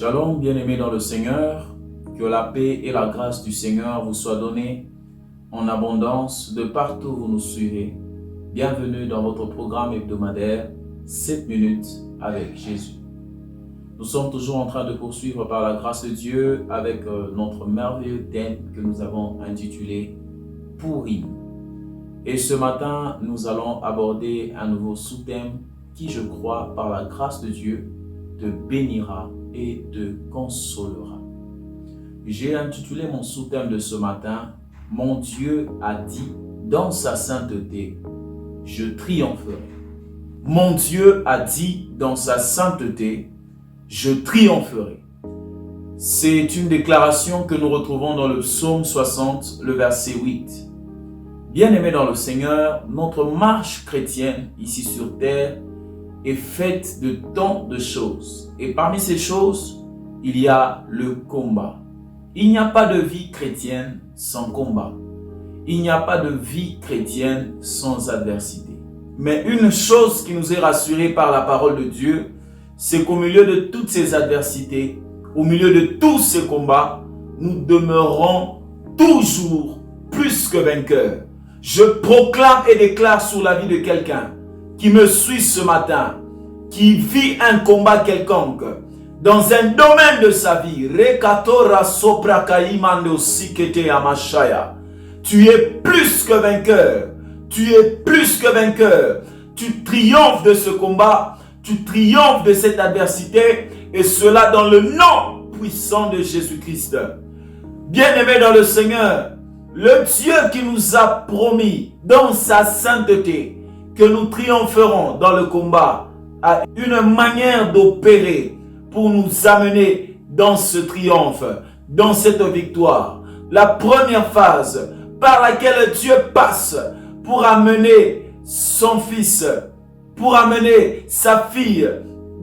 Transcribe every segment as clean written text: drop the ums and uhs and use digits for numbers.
Shalom, bien-aimés dans le Seigneur, que la paix et la grâce du Seigneur vous soient données en abondance de partout où vous nous suivez. Bienvenue dans votre programme hebdomadaire 7 minutes avec Jésus. Nous sommes toujours en train de poursuivre par la grâce de Dieu avec notre merveilleux thème que nous avons intitulé Pourim. Et ce matin, nous allons aborder un nouveau sous-thème qui, je crois, par la grâce de Dieu, te bénira et te consolera. J'ai intitulé mon sous-thème de ce matin, Mon Dieu a dit dans sa sainteté, je triompherai. Mon Dieu a dit dans sa sainteté, je triompherai. C'est une déclaration que nous retrouvons dans le psaume 60, le verset 8. Bien-aimés dans le Seigneur, notre marche chrétienne ici sur terre est faite de tant de choses. Et parmi ces choses, il y a le combat. Il n'y a pas de vie chrétienne sans combat. Il n'y a pas de vie chrétienne sans adversité. Mais une chose qui nous est rassurée par la parole de Dieu, c'est qu'au milieu de toutes ces adversités, au milieu de tous ces combats, nous demeurons toujours plus que vainqueurs. Je proclame et déclare sur la vie de quelqu'un qui me suit ce matin, qui vit un combat quelconque, dans un domaine de sa vie, tu es plus que vainqueur, tu es plus que vainqueur, tu triomphes de ce combat, tu triomphes de cette adversité, et cela dans le nom puissant de Jésus-Christ. Bien-aimés dans le Seigneur, le Dieu qui nous a promis dans sa sainteté que nous triompherons dans le combat a une manière d'opérer pour nous amener dans ce triomphe, dans cette victoire. La première phase par laquelle Dieu passe pour amener son fils, pour amener sa fille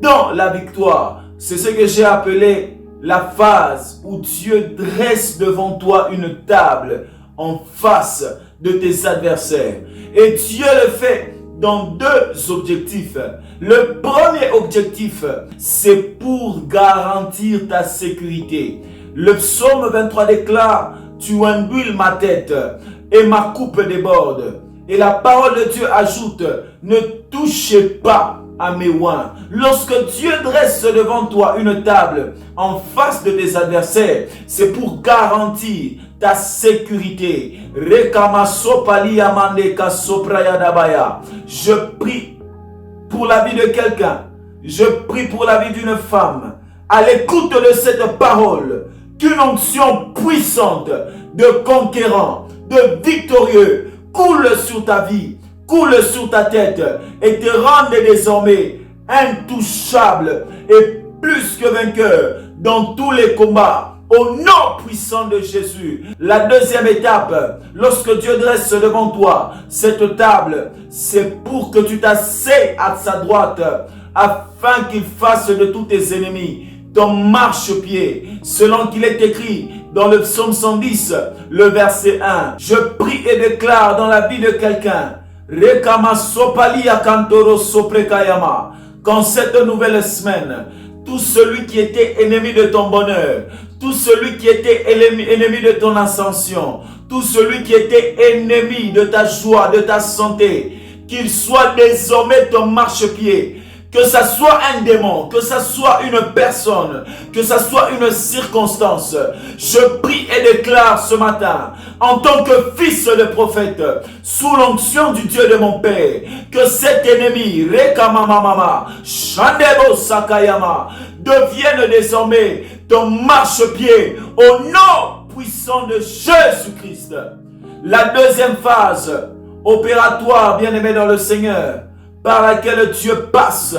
dans la victoire, c'est ce que j'ai appelé la phase où Dieu dresse devant toi une table en face de tes adversaires. Et Dieu le fait dans deux objectifs. Le premier objectif, c'est pour garantir ta sécurité. Le psaume 23 déclare, tu induis ma tête et ma coupe déborde. Et la parole de Dieu ajoute, ne touchez pas à mes oins. Lorsque Dieu dresse devant toi une table en face de tes adversaires, c'est pour garantir ta sécurité. Je prie pour la vie de quelqu'un. Je prie pour la vie d'une femme. À l'écoute de cette parole, qu'une onction puissante de conquérant, de victorieux coule sur ta vie, coule sur ta tête et te rende désormais intouchable et plus que vainqueur dans tous les combats. Au nom puissant de Jésus. La deuxième étape, lorsque Dieu dresse devant toi cette table, c'est pour que tu t'assais à sa droite, afin qu'il fasse de tous tes ennemis ton marchepied, selon qu'il est écrit dans le psaume 110, le verset 1. Je prie et déclare dans la vie de quelqu'un, qu'en cette nouvelle semaine, tout celui qui était ennemi de ton bonheur, tout celui qui était ennemi de ton ascension, tout celui qui était ennemi de ta joie, de ta santé, qu'il soit désormais ton marchepied. Que ça soit un démon, que ça soit une personne, que ça soit une circonstance, je prie et déclare ce matin, en tant que fils de prophète, sous l'onction du Dieu de mon Père, que cet ennemi, Rekamamamama, Shandebo Sakayama, devienne désormais ton marchepied au nom puissant de Jésus-Christ. La deuxième phase opératoire, bien-aimé dans le Seigneur, par laquelle Dieu passe,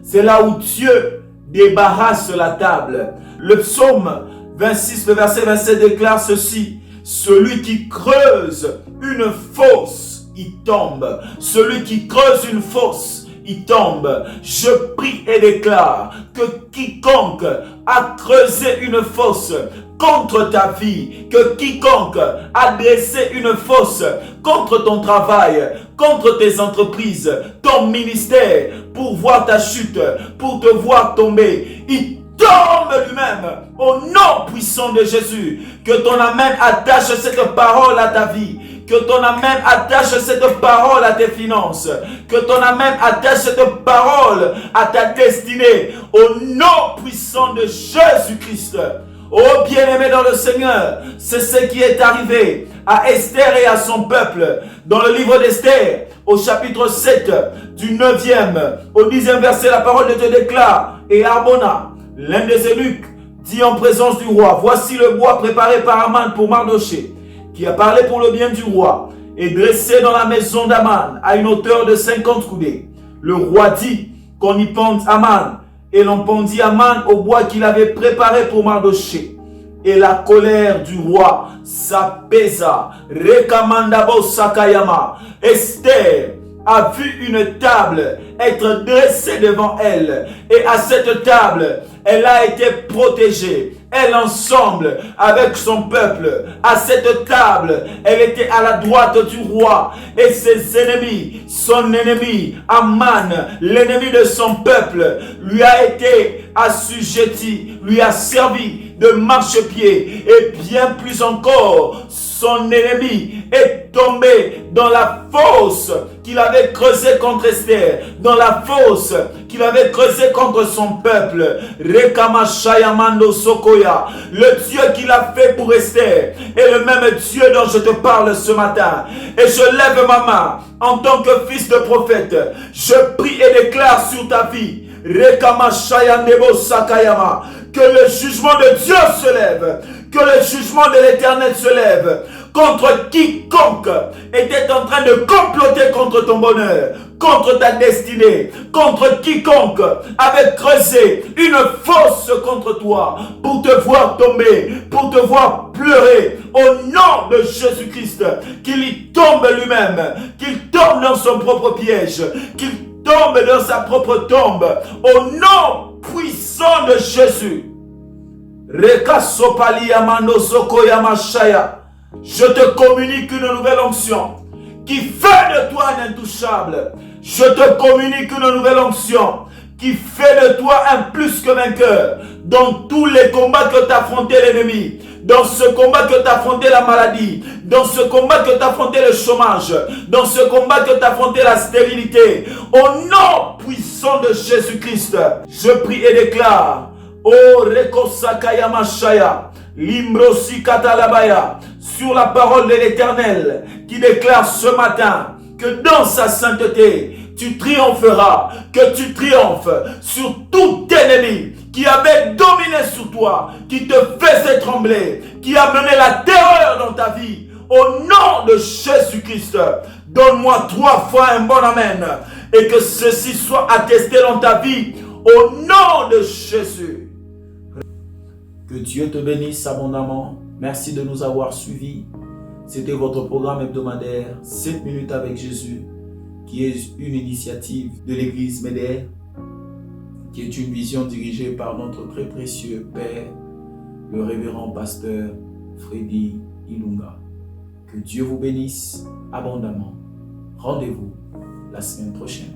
c'est là où Dieu débarrasse la table. Le psaume 26, le verset 27 déclare ceci, celui qui creuse une fosse, il tombe. Celui qui creuse une fosse, il tombe. Je prie et déclare que quiconque a creusé une fosse contre ta vie, que quiconque a dressé une fosse contre ton travail, contre tes entreprises, ton ministère, pour voir ta chute, pour te voir tomber, il tombe tombe lui-même au nom puissant de Jésus. Que ton amen attache cette parole à ta vie. Que ton amen attache cette parole à tes finances. Que ton amen attache cette parole à ta destinée. Au nom puissant de Jésus-Christ. Oh bien-aimé dans le Seigneur, c'est ce qui est arrivé à Esther et à son peuple. Dans le livre d'Esther, au chapitre 7, du 9e au 10e verset, la parole de Dieu déclare: et Harbona, l'un des eunuques, dit en présence du roi: voici le bois préparé par Aman pour Mardochée, qui a parlé pour le bien du roi, et dressé dans la maison d'Aman à une hauteur de 50 coudées. Le roi dit qu'on y pende Aman, et l'on pendit Aman au bois qu'il avait préparé pour Mardochée. Et la colère du roi s'apaisa. Rekamandabo Sakayama. Esther a vu une table être dressée devant elle. Et à cette table, elle a été protégée. Elle ensemble avec son peuple. À cette table, elle était à la droite du roi. Et ses ennemis, son ennemi, Aman, l'ennemi de son peuple, lui a été assujetti, lui a servi de marchepied. Et bien plus encore, son ennemi est tombé dans la fosse qu'il avait creusée contre Esther, dans la fosse qu'il avait creusée contre son peuple. Rekamashayamando Sokoya, le Dieu qu'il a fait pour Esther est le même Dieu dont je te parle ce matin. Et je lève ma main en tant que fils de prophète. Je prie et déclare sur ta vie, Rekamashayandebo Sakayama, que le jugement de Dieu se lève, que le jugement de l'Éternel se lève contre quiconque était en train de comploter contre ton bonheur, contre ta destinée, contre quiconque avait creusé une fosse contre toi pour te voir tomber, pour te voir pleurer. Au nom de Jésus-Christ, qu'il y tombe lui-même, qu'il tombe dans son propre piège, qu'il tombe dans sa propre tombe. Au nom puissant de Jésus. Je te communique une nouvelle onction qui fait de toi un intouchable. Je te communique une nouvelle onction qui fait de toi un plus que vainqueur dans tous les combats que t'a affronté l'ennemi, dans ce combat que t'a affronté la maladie, dans ce combat que t'a affronté le chômage, dans ce combat que t'a affronté la stérilité. Au nom puissant de Jésus-Christ, je prie et déclare: oh Rekosakaya Mashaya, Limbrosi Katalabaya, sur la parole de l'Éternel qui déclare ce matin que dans sa sainteté, tu triompheras, que tu triomphes sur tout ennemi qui avait dominé sur toi, qui te faisait trembler, qui a mené la terreur dans ta vie. Au nom de Jésus-Christ, donne-moi 3 fois un bon amen et que ceci soit attesté dans ta vie au nom de Jésus. Que Dieu te bénisse abondamment. Merci de nous avoir suivis. C'était votre programme hebdomadaire 7 minutes avec Jésus, qui est une initiative de l'église Médère, qui est une vision dirigée par notre très précieux Père, le révérend pasteur Freddy Ilunga. Que Dieu vous bénisse abondamment. Rendez-vous la semaine prochaine.